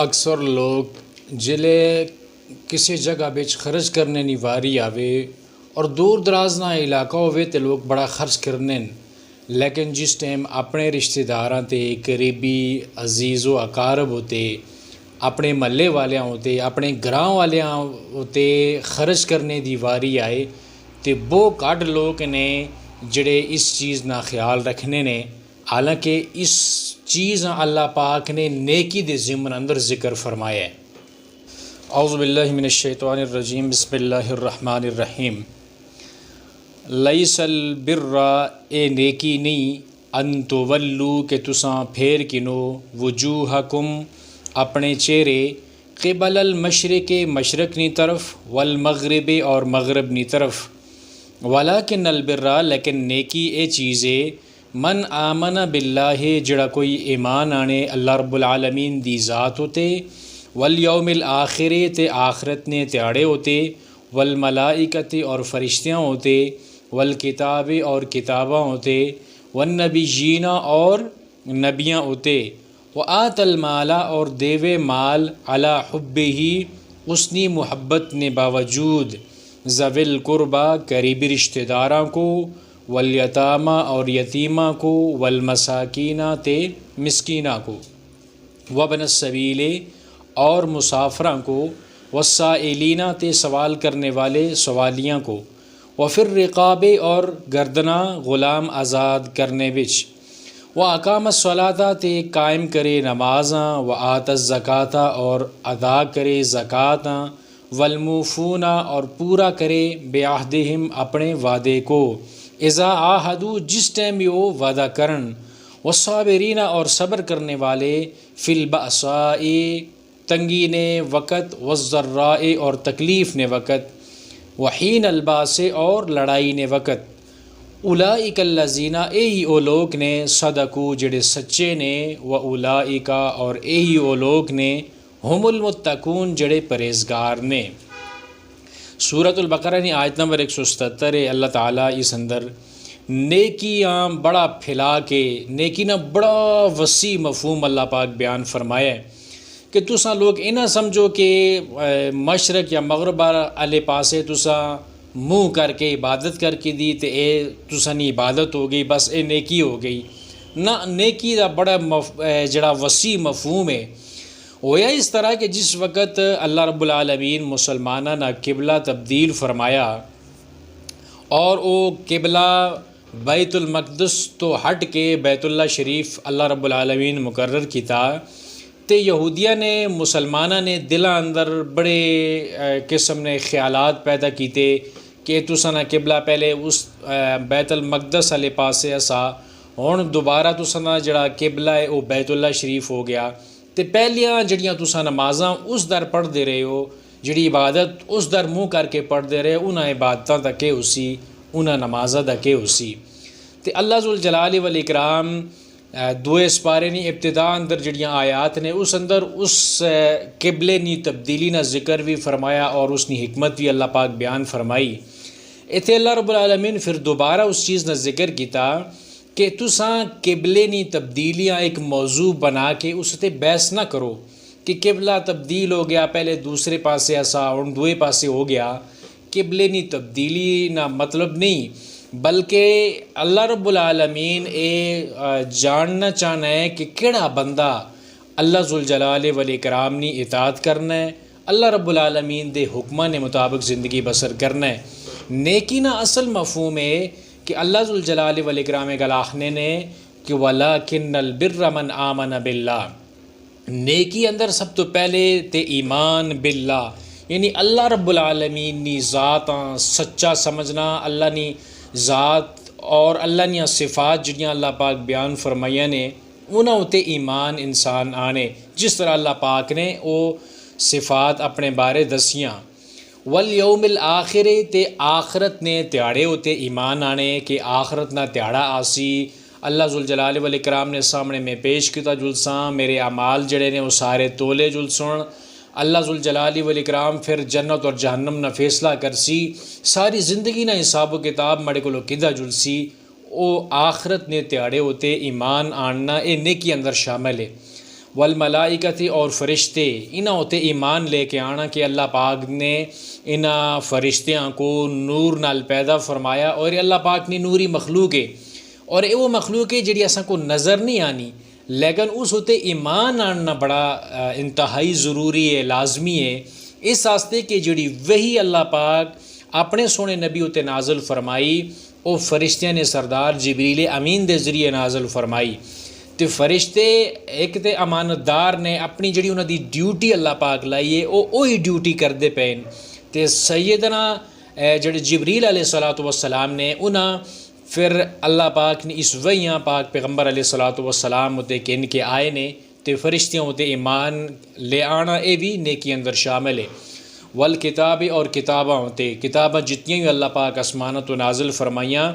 اکثر لوگ جلے کسی جگہ بچ خرچ کرنے نی واری آوے اور دور دراز نہ علاقہ ہوئے تو لوگ بڑا خرچ کرنے، لیکن جس ٹائم اپنے رشتہ داراں تے قریبی عزیز و اقارب ہوتے، اپنے محلے والیاں ہوتے، اپنے گراں والیاں ہوتے خرچ کرنے دی واری آئے تو بہت گھٹ لوگ نے جڑے اس چیز نہ خیال رکھنے نے، حالانکہ اس چیز اللہ پاک نے نیکی دے ضمن اندر ذکر فرمایا ہے۔ اعوذ باللہ من الشیطان الرجیم، بسم اللہ الرحمن الرحیم۔ لیس البر، اے نیکی نہیں، ان تولو کہ تساں پھیر کنو، وجوہکم اپنے چہرے، قبل المشرق مشرق نی طرف، والمغرب اور مغرب نی طرف، ولیکن البر لیکن نیکی اے چیزے، من آمن باللہ جڑا کوئی ایمان آنے اللہ رب العالمین دی ذات ہوتے، والیوم الآخر تے آخرت نے تیاڑے ہوتے، والملائکت اور فرشتیاں ہوتے، والکتاب اور کتاباں ہوتے، والنبیین اور نبیاں ہوتے، وآت المال اور دیوے مال، علی حبہ اسنی محبت نے باوجود، ذوی القربہ قریبی رشتہ داراں کو، والیتامہ اور یتیمہ کو، والمساکین تے مسکینہ کو، وابن السبیل اور مسافراں کو، والسائلین تے سوال کرنے والے سوالیاں کو، وفی الرقاب اور گردناں غلام آزاد کرنے وچ، واقام الصلاۃ تے قائم کرے نمازاں، وآت الزکاۃ اور ادا کرے زکاتاں، والموفون اور پورا کرے بعہدہم اپنے وعدے کو، اذا عاہدوا جس ٹائم وہ وعدہ کرن، والصابرین اور صبر کرنے والے، فی البأساء تنگی نے وقت، والضراء اور تکلیف نے وقت، وحین الباس اور لڑائی نے وقت، اولئک الذین ہی او لوگ نے، صدقوا جڑے سچے نے، واولئک اور ہی او لوگ نے، ہم المتقون جڑے پرہیزگار نے۔ سورۃ البقرہ نے آیت نمبر 177 ہے۔ اللہ تعالیٰ اس اندر نیکیاں بڑا پھیلا کے، نیکی نہ بڑا وسیع مفہوم اللہ پاک بیان فرمایا ہے کہ تساں لوگ یہ نہ سمجھو کہ مشرق یا مغرب والے پاسے تساں منہ کر کے عبادت کر کے دی تے اے تساں نی عبادت ہو گئی، بس اے نیکی ہو گئی نہ۔ نیکی دا بڑا جڑا وسیع مفہوم ہے، ہویا اس طرح کہ جس وقت اللہ رب العالمین مسلمانہ نہ قبلہ تبدیل فرمایا اور او قبلہ بیت المقدس تو ہٹ کے بیت اللہ شریف اللہ رب العالمین مقرر کیتا، تے یہودیہ نے مسلمانہ نے دلاں اندر بڑے قسم نے خیالات پیدا کیتے کہ تساں نہ قبلہ پہلے اس بیت المقدس والے پاسے اسا، ہن دوبارہ تساں نہ جڑا قبلہ ہے وہ بیت اللہ شریف ہو گیا، تے پہلیاں جڑیاں تساں نمازاں اس در پڑھ دے رہے ہو، جڑی عبادت اس در منہ کر کے پڑھ دے رہے، انہاں عبادتاں دا کہ اسی، انہاں نمازاں دا کہ اسی۔ تے اللہ ذوالجلال والاکرام دوئے سپارے نی ابتدا اندر جڑیاں آیات نے اس اندر اس قبلے نی تبدیلی نہ ذکر بھی فرمایا اور اس نی حکمت بھی اللہ پاک بیان فرمائی۔ ایتھے اللہ رب العالمین پھر دوبارہ اس چیز نہ ذکر کیتا کہ تساں قبلے نی تبدیلیاں ایک موضوع بنا کے اس تے بحث نہ کرو کہ قبلہ تبدیل ہو گیا، پہلے دوسرے پاسے ایسا اور دوئے پاسے ہو گیا۔ قبلے نی تبدیلی نہ مطلب نہیں، بلکہ اللہ رب العالمین اے جاننا چاہنا ہے کہ کیڑا بندہ اللہ ذوالجلال والاکرام نی اطاعت کرنا ہے، اللہ رب العالمین دے حکماں نے مطابق زندگی بسر کرنا ہے۔ نیکی نہ اصل مفہوم ہے کہ اللہ ذوالجلال والاکرام گل آخنے نے کہ وَلَٰكِنَّ الْبِرَّ مَنْ آمَنَ بِاللَّهِ، نیکی اندر سب تو پہلے تے ایمان باللہ، یعنی اللہ رب العالمین نی ذاتاں سچا سمجھنا، اللہ نی ذات اور اللہ نی صفات جڑیاں اللہ پاک بیان فرمائیاں نے انہاں اُتے ایمان انسان آنے، جس طرح اللہ پاک نے او صفات اپنے بارے دسیاں۔ والیوم الآخر تے آخرت نے تیاڑے ہوتے ایمان آنے کہ آخرت نہ تیاڑا آسی، اللہ ذوالجلال والاکرام نے سامنے میں پیش کیتا جلساں، میرے اعمال جڑے نے وہ سارے تولے جلسن، اللہ ذوالجلال والاکرام پھر جنت اور جہنم نہ فیصلہ کرسی، ساری زندگی نہ حساب و کتاب مڑے کو کدہ جلسی، او آخرت نے تیاڑے ہوتے ایمان آننا اے نیکی اندر شامل ہے۔ والملائکۃ اور فرشتے انہاں ہوتے ایمان لے کے آنا کہ اللہ پاک نے انہاں فرشتیاں کو نور نال پیدا فرمایا اور اللہ پاک نے نوری مخلوق ہے اور یہ وہ مخلوق ہے جڑی اساں کو نظر نہیں آنی لیکن اس ہوتے ایمان آنا بڑا انتہائی ضروری ہے لازمی ہے اس واسطے کہ جڑی وہی اللہ پاک اپنے سونے نبی ہوتے نازل فرمائی وہ فرشتیاں نے سردار جبریل امین دے ذریعے نازل فرمائی تو فرشتے ایک تے امانت دار نے اپنی جڑی انہاں دی ڈیوٹی اللہ پاک لائی ہے وہی ڈیوٹی کردے پین تے سیدنا جڑے جبریل علیہ الصلوۃ والسلام نے انہاں پھر اللہ پاک نے اس وحیاں پاک پیغمبر علیہ الصلوۃ والسلام ہوتے کہ ان کے آئے نے تے فرشتیاں ہوتے ایمان لے آنا اے بھی نیکی اندر شامل ہے والکتاب اور کتاباں ہوتے کتاباں جتنی بھی اللہ پاک آسمانت و نازل فرمائیاں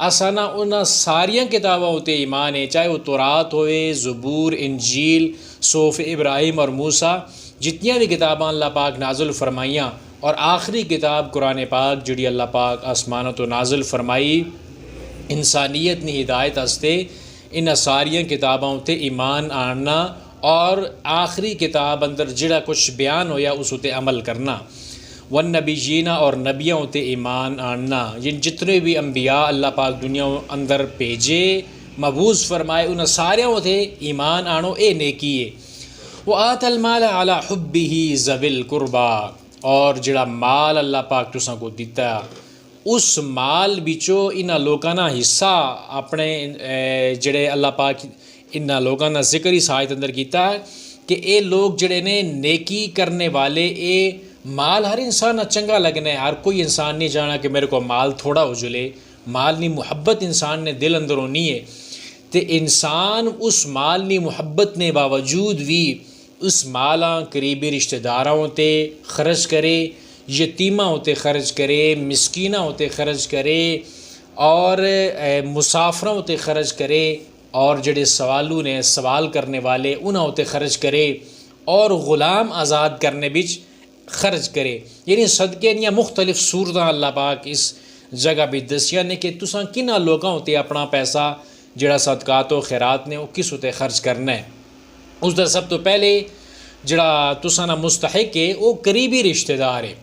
اسانہ انہاں ساریاں کتاباں ہوتے ایمان ہے چاہے وہ تورات ہوئے زبور انجیل صحف ابراہیم اور موسیٰ جتنی بھی کتاباں اللہ پاک نازل فرمائیاں اور آخری کتاب قرآن پاک جڑی اللہ پاک آسمانت و نازل فرمائی انسانیت نے ہدایت ہستے ان ساریاں کتاباں ہوتے ایمان آنا اور آخری کتاب اندر جڑا کچھ بیان ہویا اس ہوتے عمل کرنا والنبیین اور نبیوں ہوتے ایمان آنا جتنے بھی انبیاء اللہ پاک دنیا اندر بھیجے مبعوث فرمائے ان سارے ہوتے ایمان آنو اے نیکی ہے وآت المال علی حبہ ذوی القربا اور جڑا مال اللہ پاک تساں کو دیتا اس مال بچو انہاں لوکاں نا حصہ اپنے جڑے اللہ پاک انہاں لوگاں دا ذکر اس آیت اندر کیتا ہے کہ اے لوگ جڑے نے نیکی کرنے والے اے مال ہر انسان چنگا لگنا ہے ہر کوئی انسان نہیں جانا کہ میرے کو مال تھوڑا ہو جلے مال نی محبت انسان نے دل اندر ہونی ہے تے انسان اس مال نی محبت نے باوجود بھی اس مالاں قریبی رشتہ داراں ہوتے خرچ کرے یتیماں ہوتے خرچ کرے مسکیناں ہوتے خرچ کرے اور مسافراں ہوتے خرچ کرے اور جڑے سوالو نے سوال کرنے والے انہاں ہوتے خرچ کرے اور غلام آزاد کرنے بچ خرچ کرے یعنی صدقے یا مختلف صورتاں اللہ پاک اس جگہ بھی دسیاں نے کہ تساں کنہاں لوگاں ہوتے اپنا پیسہ جڑا صدقات و خیرات نے وہ کس ہوتے خرچ کرنا ہے اس دا سب تو پہلے جڑا تساں نا مستحق ہے وہ قریبی رشتہ دار ہے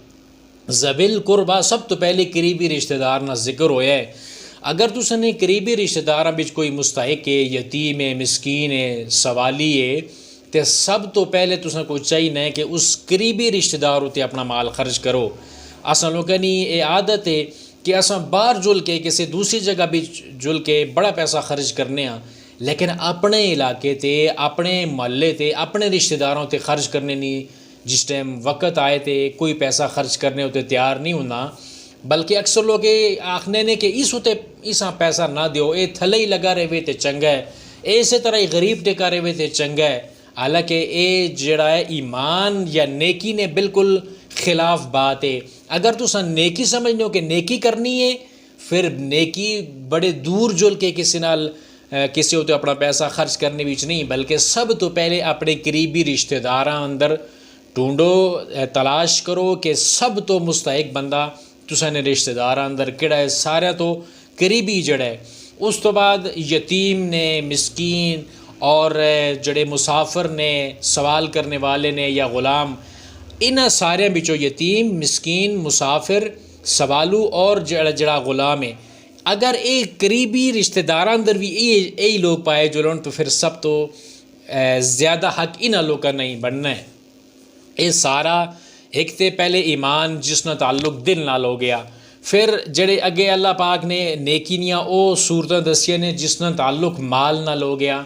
ذوی القربا سب تو پہلے قریبی رشتہ دار نا ذکر ہویا ہے اگر تساں نے قریبی رشتہ داراں بچ کوئی مستحق ہے یتیم ہے مسکین ہے سوالی ہے تے سب تو پہلے تساں کو چاہیے ہے کہ اس قریبی رشتہ دار ہوتے اپنا مال خرچ کرو اساں لوگاں نی یہ عادت ہے کہ اساں باہر جل کے کسی دوسری جگہ بھی جل کے بڑا پیسہ خرچ کرنے ہاں لیکن اپنے علاقے تے اپنے محلے تے اپنے رشتہ داروں تے خرچ کرنے نہیں جس ٹائم وقت آئے تے کوئی پیسہ خرچ کرنے ہوتے تیار نہیں ہونا بلکہ اکثر لوگ آخنے نے کہ اس ہوتے اساں پیسہ نہ دیو اے تھلے ہی لگا رہے ہوئے تے چنگا ہے اسی طرح ہی غریب ٹکا رہے ہوئے تے چنگا ہے حالانکہ اے جڑا ہے ایمان یا نیکی نے بالکل خلاف بات ہے اگر تساں نیکی سمجھنے ہو کہ نیکی کرنی ہے پھر نیکی بڑے دور جل کے کسی نال کسی ہوتے اپنا پیسہ خرچ کرنے بچ نہیں بلکہ سب تو پہلے اپنے قریبی رشتہ داراں اندر ڈھونڈو تلاش کرو کہ سب تو مستحق بندہ تساں نے رشتہ داراں اندر کہڑا ہے سارا تو قریبی جڑا ہے اس تو بعد یتیم نے مسکین اور جڑے مسافر نے سوال کرنے والے نے یا غلام انہاں سارے بچوں یتیم مسکین مسافر سوالو اور جڑا غلام ہے اگر ایک قریبی رشتہ داراں اندر بھی یہی لوگ پائے جلن تو پھر سب تو زیادہ حق انہاں لوگ کا نہیں بننا ہے یہ سارا ایک تے پہلے ایمان جس نہ تعلق دل نال ہو گیا پھر جڑے اگے اللہ پاک نے نیکی نیاں او صورتاں دسیاں نے جس نہ تعلق مال نال ہو گیا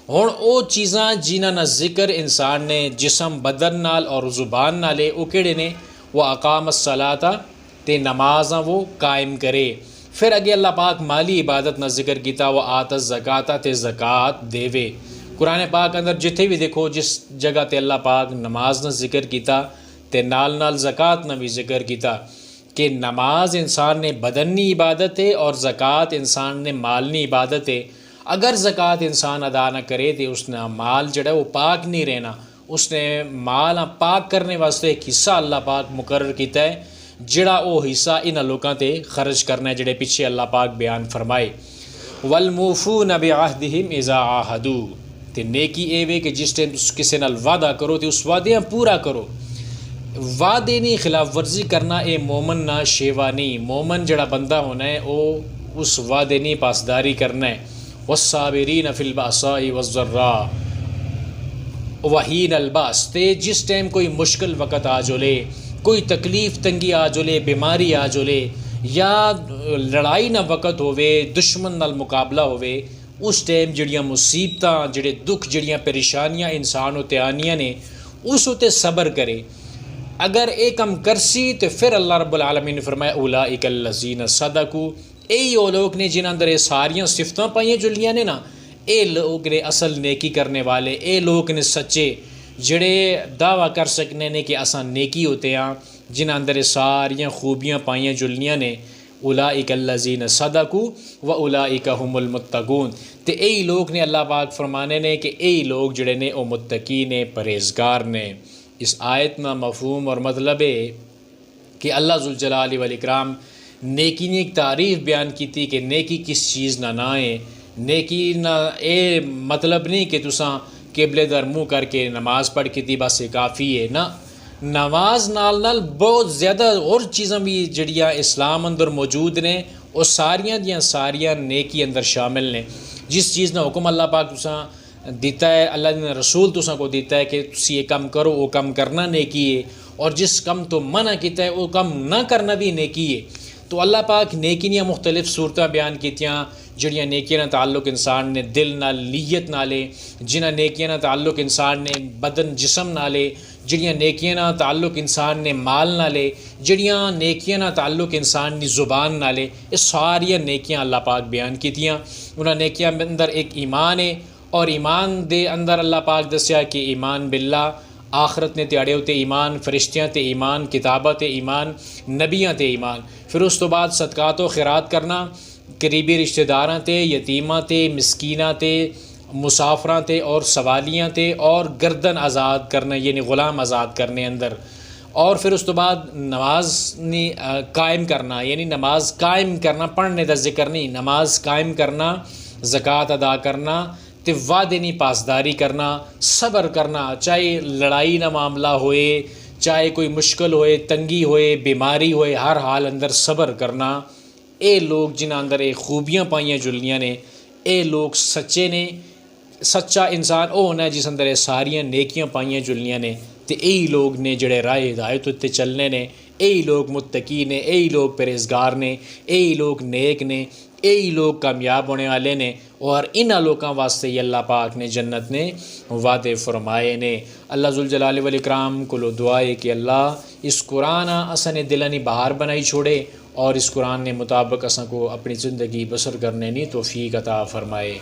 ہن او چیزاں جنہاں نا ذکر انسان نے جسم بدن نال اور زبان نالے او کیڑے نے وہ اقام الصلاۃ تے نمازاں وہ قائم کرے پھر اگے اللہ پاک مالی عبادت نہ ذکر کیتا وہ آت الزکات تے زکوٰۃ دیوے قرآن پاک اندر جتھے بھی دیکھو جس جگہ تے اللہ پاک نماز نہ ذکر کیتا تے نال نال زکوٰۃ نہ بھی ذکر کیتا کہ نماز انسان نے بدنی عبادت ہے اور زکوٰۃ انسان نے مالنی عبادت ہے اگر زکوٰۃ انسان ادا نہ کرے تو اس نے مال جڑا ہے وہ پاک نہیں رہنا اس نے مال پاک کرنے واسطے ایک حصہ اللہ پاک مقرر کیتا ہے جڑا وہ حصہ انہاں لوکاں تے خرچ کرنا ہے جڑے پیچھے اللہ پاک بیان فرمائے والموفون بعہدہم اذا عاہدوا تے نیکی اے وے کہ جس ٹائم تس کسے نال وعدہ کرو تے اس وعدے پورا کرو. وعدے نہیں خلاف ورزی کرنا اے مومن نہ شیوا نہیں. مومن جڑا بندہ ہونا ہے وہ اس وعدے نہیں پاسداری کرنا ہے. والصابرین فی البأساء والضراء وحین الباس. تے جس ٹائم کوئی مشکل وقت آ جولے، کوئی تکلیف تنگی آ جولے، بیماری آ جولے، یا لڑائی نہ وقت ہوئے، دشمن نال مقابلہ ہوئے، اس ٹائم جڑیاں مصیبتاں، جڑے دکھ، جڑیاں پریشانیاں انسان ہوتے آنیاں نے، اس ہوتے صبر کرے. اگر اے کم کرسی تو پھر اللہ رب العالمین نے فرمایا اولئک الذین صدقوا. اے وہ لوگ نے جنہاں اندر یہ ساریاں صفتاں پائیاں جلیاں نے نا، اے لوگ نے اصل نیکی کرنے والے، اے لوگ نے سچے جڑے دعویٰ کر سکنے نے کہ اساں نیکی ہوتے ہیں، جنہاں اندر ساریاں خوبیاں پائیاں جلنیاں نے. اولئک الذین صدقوا واولئک هم المتقون. تے اے لوگ نے اللہ پاک فرمانے نے کہ اے لوگ جڑے نے او متقی نے، پرہیزگار نے. اس آیت نا مفہوم اور مطلب ہے کہ اللہ ذوالجلال والاکرام نیکی نے ایک تعریف بیان کی تھی کہ نیکی کس چیز نہ ہے. نیکی نہ اے مطلب نہیں کہ تساں قبلے در منہ کر کے نماز پڑھ کے تھی بس کافی ہے نا. نماز نال بہت زیادہ اور چیزاں بھی جڑیاں اسلام اندر موجود نے، وہ ساریاں دیاں ساریاں نیکی اندر شامل نے. جس چیز نہ حکم اللہ پاک تساں دیتا ہے، اللہ نے رسول تساں کو دیتا ہے کہ تسی یہ کم کرو، وہ کم کرنا نیکی ہے، اور جس کم تو منع کیتا ہے وہ کم نہ کرنا بھی نیکی ہے. تو اللہ پاک نیکی نیاں مختلف صورتیں بیان کیتیاں جڑیاں نیکیاں نہ تعلق انسان نے دل نال، نیت نالے، جنہاں نیکیاں نہ تعلق انسان نے بدن جسم نالے، جڑیاں نیکیاں نہ تعلق انسان نے مال نالے، جڑیاں نیکیاں نہ تعلق انسان نے زبان نالے. یہ ساریاں نیکیاں اللہ پاک بیان کیتیاں. انہاں نیکیاں اندر ایک ایمان ہے، اور ایمان دے اندر اللہ پاک دسیا کہ ایمان باللہ، آخرت نے تیاڑے ہوتے ایمان، فرشتیاں تے ایمان، کتاباں تے ایمان، نبیاں تے ایمان. پھر اس تو بعد صدقات و خیرات کرنا، قریبی رشتہ داراں تے، یتیماں تے، مسکیناں تے، مسافراں تے اور سوالیاں تے، اور گردن آزاد کرنا یعنی غلام آزاد کرنے اندر. اور پھر اس تو بعد نماز قائم کرنا، یعنی نماز قائم کرنا، پڑھنے دا ذکر نہیں، نماز قائم کرنا، زکوٰۃ ادا کرنا، تے وعدے نہیں پاسداری کرنا، صبر کرنا، چاہے لڑائی نہ معاملہ ہوئے، چاہے کوئی مشکل ہوئے، تنگی ہوئے، بیماری ہوئے، ہر حال اندر صبر کرنا. اے لوگ جنہاں اندر اے خوبیاں پائیاں جلنیاں نے، اے لوگ سچے نے. سچا انسان او ہونا ہے جس اندر اے ساریاں نیکیاں پائیاں جلنیاں نے. تے اے لوگ نے جڑے راہ ہدایت تے چلنے نے، اے لوگ متقی نے، اے لوگ پرہیزگار نے، اے لوگ نیک نے، اے لوگ کامیاب ہونے والے نے. اور انہاں لوکاں واسطے ہی اللہ پاک نے جنت نے وعدے فرمائے نے. اللہ ذوالجلال والاکرام کو دعا ہے کہ اللہ اس قرآن اساں نے دلانی بہار بنائی چھوڑے، اور اس قرآن نے مطابق اساں کو اپنی زندگی بسر کرنے نی توفیق عطا فرمائے.